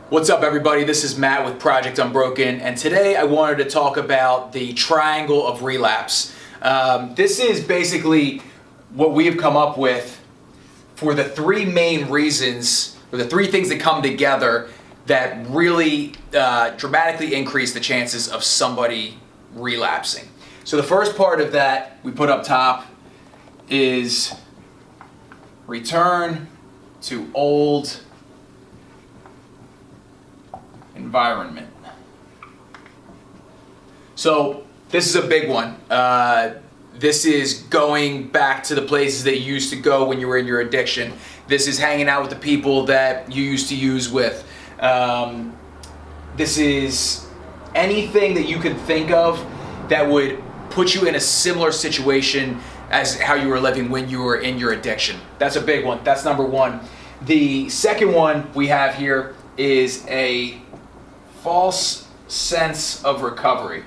What's up, everybody? This is Matt with Project Unbroken, and today I wanted to talk about the triangle of relapse. This is basically what we have come up with for the three main reasons, or the three things that come together that really dramatically increase the chances of somebody relapsing. So the first part of that we put up top is return to old environment. So this is a big one. This is going back to the places that you used to go when you were in your addiction. This is hanging out with the people that you used to use with. This is anything that you could think of that would put you in a similar situation as how you were living when you were in your addiction. That's a big one. That's number one. The second one we have here is a false sense of recovery.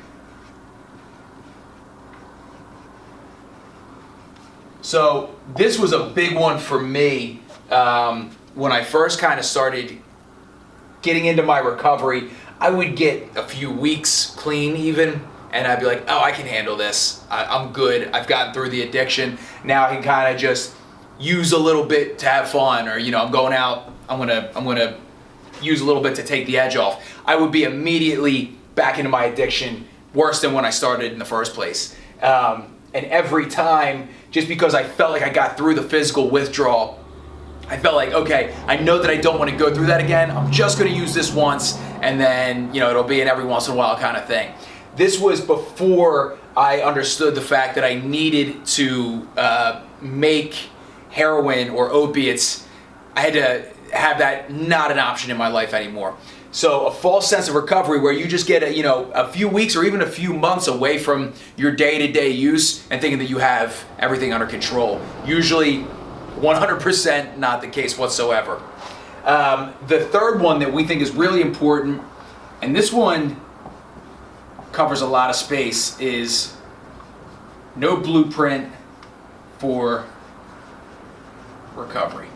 So this was a big one for me when I first kind of started getting into my recovery. I would get a few weeks clean even, and I'd be like, oh, I can handle this. I'm good. I've gotten through the addiction. Now I can kind of just use a little bit to have fun, or I'm going out. I'm gonna use a little bit to take the edge off. I would be immediately back into my addiction, worse than when I started in the first place. And every time, just because I felt like I got through the physical withdrawal, I felt like, okay, I know that I don't want to go through that again. I'm just going to use this once, and then it'll be an every once in a while kind of thing. This was before I understood the fact that I needed to make heroin or opiates. I had to have that not an option in my life anymore. So a false sense of recovery where you just get a few weeks or even a few months away from your day-to-day use and thinking that you have everything under control. Usually 100% not the case whatsoever. The third one that we think is really important, and this one covers a lot of space, is no blueprint for recovery.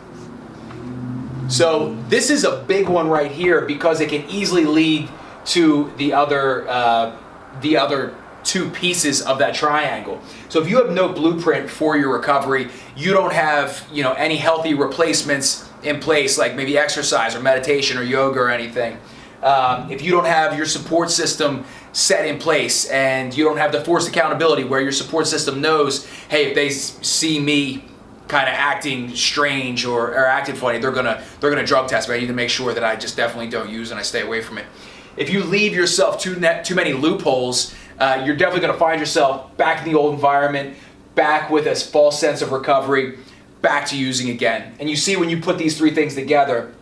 So this is a big one right here because it can easily lead to the other two pieces of that triangle. So if you have no blueprint for your recovery, you don't have any healthy replacements in place, like maybe exercise or meditation or yoga or anything. If you don't have your support system set in place, and you don't have the forced accountability where your support system knows, hey, if they see me kind of acting strange or acting funny, they're gonna drug test me. I need to make sure that I just definitely don't use and I stay away from it. If you leave yourself too many loopholes, you're definitely gonna find yourself back in the old environment, back with a false sense of recovery, back to using again. And you see, when you put these three things together,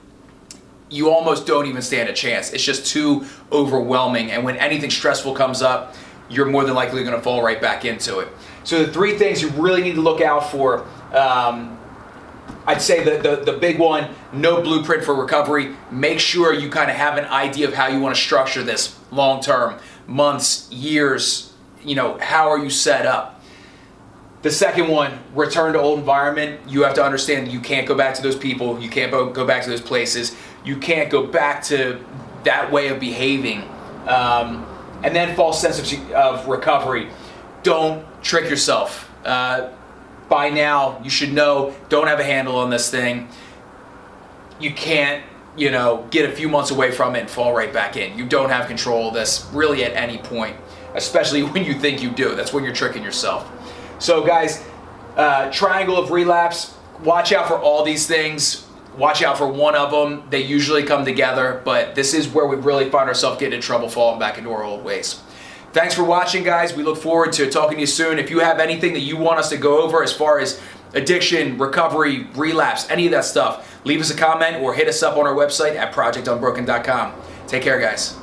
you almost don't even stand a chance. It's just too overwhelming. And when anything stressful comes up, you're more than likely gonna fall right back into it. So the three things you really need to look out for, I'd say the big one, no blueprint for recovery. Make sure you kind of have an idea of how you want to structure this long term, months, years, how are you set up? The second one, return to old environment. You have to understand that you can't go back to those people, you can't go back to those places, you can't go back to that way of behaving. And then false sense of recovery. Don't trick yourself. By now, you should know, don't have a handle on this thing. You can't, get a few months away from it and fall right back in. You don't have control of this really at any point, especially when you think you do. That's when you're tricking yourself. So guys, triangle of relapse, watch out for all these things. Watch out for one of them. They usually come together, but this is where we really find ourselves getting in trouble, falling back into our old ways. Thanks for watching, guys. We look forward to talking to you soon. If you have anything that you want us to go over as far as addiction, recovery, relapse, any of that stuff, leave us a comment or hit us up on our website at projectunbroken.com. Take care, guys.